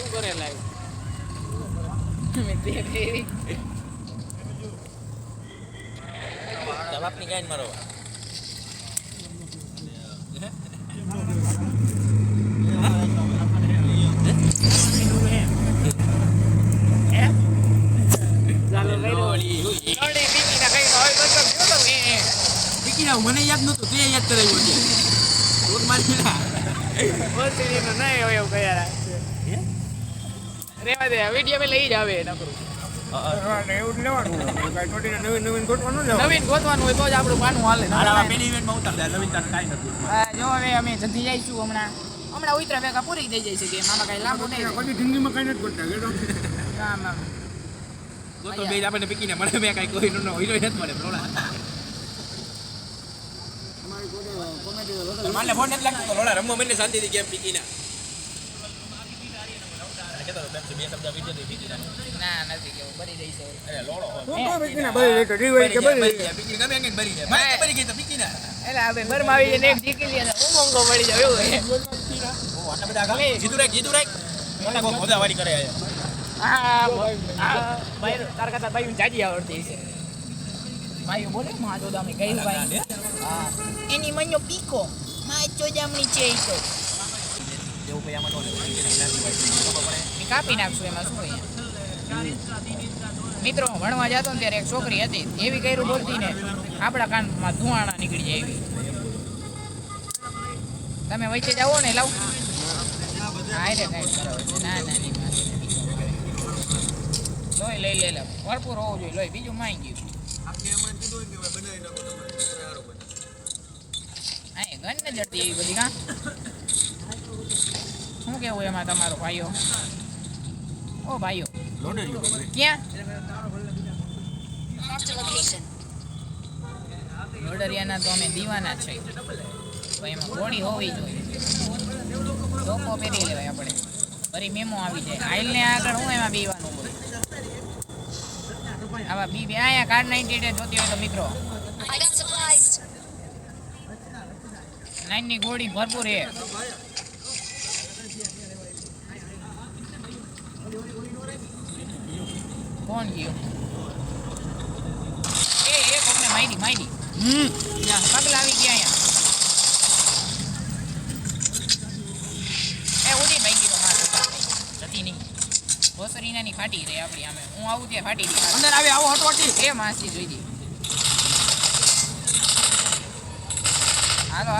કરે લાઈવ મે દેખી જવાબની ગાઈન મારો મને યાદ નતું તે યાદ કરાવ્યું છે રોજ મારી ના બોલતી નો નહીં હોય એવું કયાર રેવા દે વિડિયો મે લઈ જાવે નકરું એવું લેવાનું કઈ નવીન ગોતવાનું નવીન ગોતવાનું હોય તો જ આપણું પાનું હાલે આવા પેલી ઇવેન્ટમાં ઉતાર દે નવીન તાર કાઈ નથી જો હવે અમે જલ્દી જઈશું હમણાં ઉતરા ભેગા પૂરી થઈ જાય છે કે મામા કઈ લાંબુ નહીં કોઈ જિંદગીમાં કઈ નથી ગોતતા ગેડો આમ તો બે આપણને પીકીને મળે મે કઈ કોઈ નો હીરો નથી મળે લોડા માલે ફોન નથી લાગતો લોડા રમવા મને શાંતિથી ગેમ પીકીને ના નથી કેવું બરી જઈશે અરે લોડો તો પીકીને બરી લે તો રીવાઈ કે બરી પીકીને ગમે એંગે બરી જાય મારે બરી ગઈ તો પીકીને એટલે હવે બરમાં આવી જઈને એક જીકી લે ઉમંગો મળી જાય એવું હે ઓ આટલા બધા ગમે જીતું રાખ મને કોઈ ખોદાવારી કરે હા ભાઈ તાર કરતા ભાઈ જાજી આવડતી છે ભાઈ બોલે માં જોદામણી ગઈ ભાઈ હા એની મન્યો પીકો માં જોદામણી છે ઈ તો એવું કઈ આમાં નો કાપી નાખશું એમાં શું હોય મિત્રો ભણવા જતો ને ત્યારે એક છોકરી હતી એવી કર્યું બોલતી ને આપણા કાનમાં ધુવાણા નીકળી જાય એવી તમે વચ્ચે જાઓ ને લાવ હા રે કઈ બરાબર ના ના નહીં લોહી લઈ લે ભરપૂર હોવું જોઈએ લોહી બીજું માઈ ગયું હા ગન ને જડતી એવી બધી કા શું કેવું એમાં તમારો ભાઈઓ ઓ ભાઈઓ ક્યાં લોડરિયાના તો અમે દીવાના છે તો એમાં ગોળી હોવી જોઈએ લોકો પહેરી લેવાય આપણે ફરી મેમો આવી જાય આઈલને આગળ હું એમાં બીવાનું બોલ આવા બી આયા કાર્ડ 98 જોતી હોય તો મિત્રો 9 ની ગોળી ભરપૂર હે કોણ ગયો એ કોને માઈડી પગલા આવી ગયા અહીંયા એ ઉડી ભાઈ ગયો માર જતી નહીં ભોસરીનાની ફાટી રે આપડી આમે હું આવું ત્યાં ફાટી ગઈ અંદર આવે આવો હટવાટી એ માસી જોઈ દી હાલો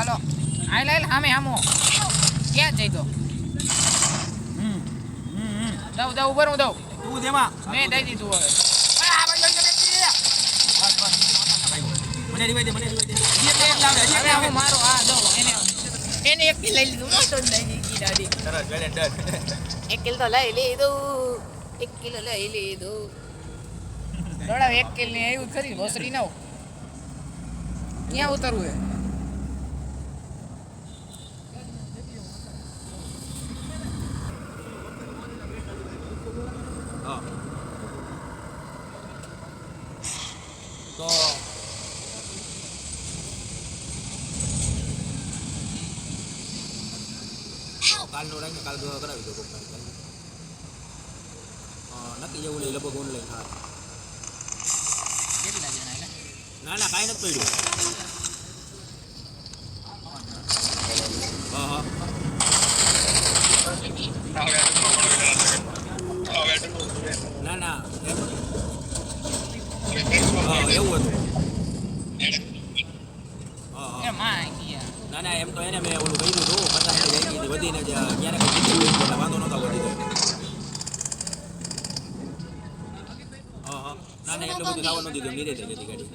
આય સામે આમો ક્યાં જઈ તો દઉં ઉપર હું દઉં તું દેમાં મેં દઈ દીધું હવે મને રીવાઈ દે હવે હું મારો આ દો એને એક કિલ લઈ લીધું મોટો લઈ લીધી દાદી સરસ વેલ ડન 1 કિલ તો લઈ લીધું 1 કિલો લઈ લીધું દોડા 1 કિલ ને આવ્યું ખરી ભોસરી ના ક્યાં ઉતરવું હે તો કાલનો રંગ કાલ કરાવી દો નક્કી જેવું લઈ લગભગ ઓનલાઈન હા કેટલા જણા ના કાંઈ નથી પડ્યું હા ના એવું હતું ના એમ તો એને મેં ઓલું કહ્યું હતું 50 જઈ ગઈ વધીને ક્યારેક વાંધો નહોતો વધી ગયો ના એટલું બધું થવા નહોતું દીધું નીરે થઈ ગઈ ગાડી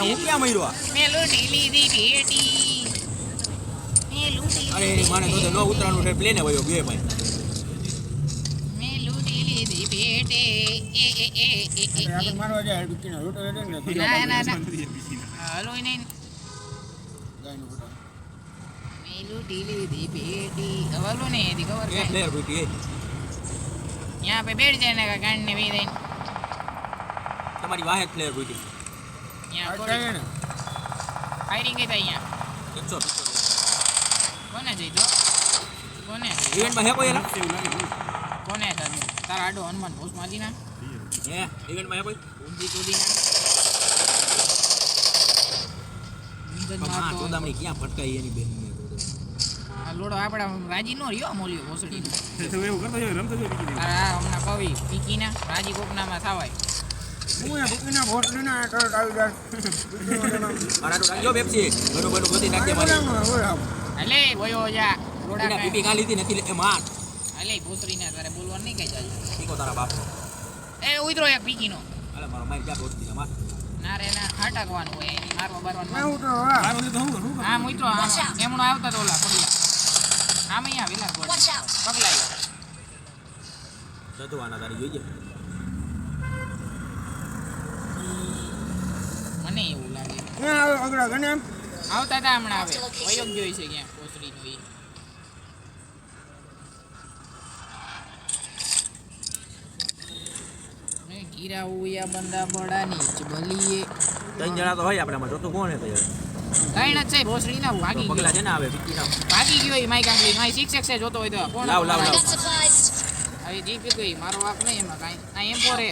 હું ક્યાં મર્યો મેં લૂંટી લીધી ભેટી અરે એની માને તો ન ઉતરાનું છે પ્લેને વયો ગયો ભાઈ મેં લૂંટી લીધી ભેટે આપણે મારવા જાય બિકીનો રોટો રહે ને ના હાલો નહીં ગાયનો ફોટો મેં લૂંટી લીધી ભેટી હવાલો ને એથી ખબર એ પ્લેયર બેટી यहाँ पे बैठ जाने का काटने भी दें તમારી વાહે પ્લેયર બેટી यहाँ આ ને फायरिंग की था यहाँ 100 કોને જઈ દો કોને ઇવેન્ટમાં હે કોઈ એલા કોને તારા આડો હનુમાન ભોસ માજી ના હે ઇવેન્ટમાં હે કોઈ ઊંધી તોડી ના માં ચોદામણી ક્યાં ફટકાઈ એની બેન ને આ લોડો આપડા રાજી નો રહ્યો મોલ્યો ભોસડી તો એવું કરતો જાય રમતો જાય આ હમણાં કવિ પીકીના રાજી કોકનામાં થવાય હું એ બુકીના ભોસડીના તરત આવી જાય મારા તો રાખજો પેપ્સી બરોબર બધી નાખજે મારી અલે વયો જા લોડા એના કાંઈ. પીપી કા લીધી નથી એ માર અલે ભોસડીના તારે બોલવાનું નહીં કઈ જાય પીકો તારા બાપનો એ ઉતરો એક પીકીનો અલે મારો મારી જા દોસ્તી ના માર ના રે ના હાટકવાનું હોય એની મારવા બારવાનું હું તો હા મારો તો હું કરું હા મિત્રો એમણો આવતા તો ઓલા પગલા આમ અહીંયા વિલાસ બોલ પગલાય જદવાના તારી જોઈએ મને એવું લાગે ક્યાં આવે અગડા ગને એમ આવતા હતા હમણાં આવે વયોગ જોઈ છે ક્યાં ભોસડીનો ઈ મેં ગીરા ઉયા બંદા બડા નીચ બલીએ ત્રણ જણા તો હોય આપણામાં જોતું કોણ હે તો યાર કઈ નથી છે ભોસડીના ભાગી પગલા ગયો છે ને આવે વિકી ના ભાગી ગયો ઈ માઈક આંગલી માઈ શિક્ષક છે જોતો હોય તો કોણ લાવ લાવ લાવ હવે જીપી ગઈ મારો વાક નહીં એમાં કાંઈ આ એમ પોરે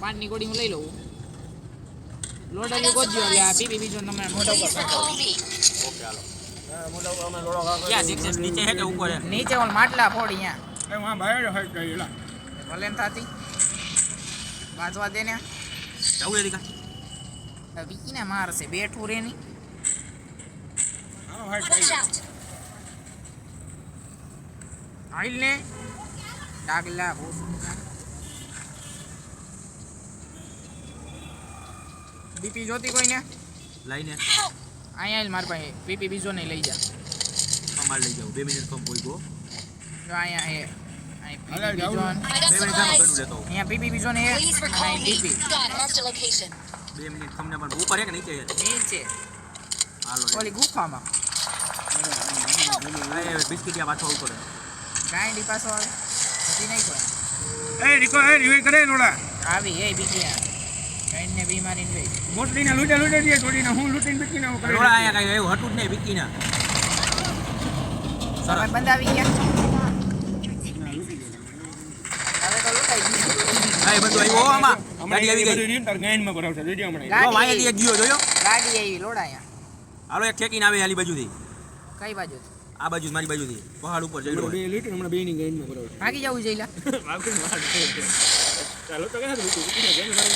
પાંચની ગોળી હું લઈ લઉં લોડરી ગોજ્યો એટલે આ પીપી બીજો તમે મોઢા ઉપર નાખો. ક્યાં સિક્સેસ નીચે હે કે ઉપર હે નીચે ઓલ માટલા ફોડ અહીંયા એ માં બહાર હટ ગઈ એલા ભલે ને થાતી બાજવા દે ને જવું એરી કા વિકીને મારશે બેઠું રે ની આનો હટ ગઈ આઈલ ને ડાગલા ભોસડીના બીપી જોતી કોઈને લાઈને અહીંયા આઈલ માર પાસે પીપી બીજો નહીં લઈ જા માર લઈ જાવ 2 મિનિટ કમ બોલ ગો જો અહીંયા હે હાલે, બીજો જાઉં. 2 મિનિટ કામ કરું લેતો અહીંયા પીપી બીજો ને હે Please અને recall અહીં me. PP God, marked a location. 2 minute તમને પણ ઉપર હે કે નીચે હે નીચે હાલો ઓલી ગુફામાં એ બિસ્કિટ યા પાછો ઉપર ગાંડી પાછો આવે હજી નહીં કોઈ એ રીકો એ રીવે કરે લોડા આવી એ બીજી ગાંડીને બીમારી ગઈ મોટલીના લૂટા લૂટા દે થોડીના હું લૂટીને બીકીને હું કરે રોડા આયા કઈ એવું હટું જ નહીં વિકી ના સમય બંધ આવી ગયા હવે તો લૂંટાઈ ગયું ભાઈ બધું આવ્યો હો આમાં ગાડી આવી ગઈ રીમ તાર ગાઈનમાં ભરાવશે રેડિયો હમણાં ગાડી ઓ વાયે ગયો જોયો ગાડી આવી લોડાયા હાલો એક ઠેકીને આવે આલી બાજુથી કઈ બાજુ આ બાજુ મારી બાજુથી પહાડ ઉપર જઈડો બે લીટર હમણાં બેની ગાઈનમાં ભરાવશે ભાગી જવું જઈલા ચાલો તો કહે બીકીને ગાઈનમાં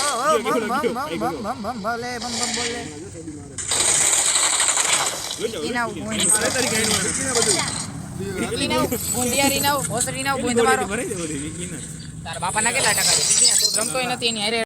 ઓ બમ બમ બમ બમ બમ બમ ભલે બમ બમ બોલે ઇનાવ પોઈન્ટ તારી ગાઈનમાં બીકીને બધું ઇનાવ ગુંડિયારી નાવ ભોસરી નાવ ગુંદ મારો ભરાઈ દે બધી બીકીને તાર બાપાના કેટલા ટકા છે તું રમતોય નથી એની હારે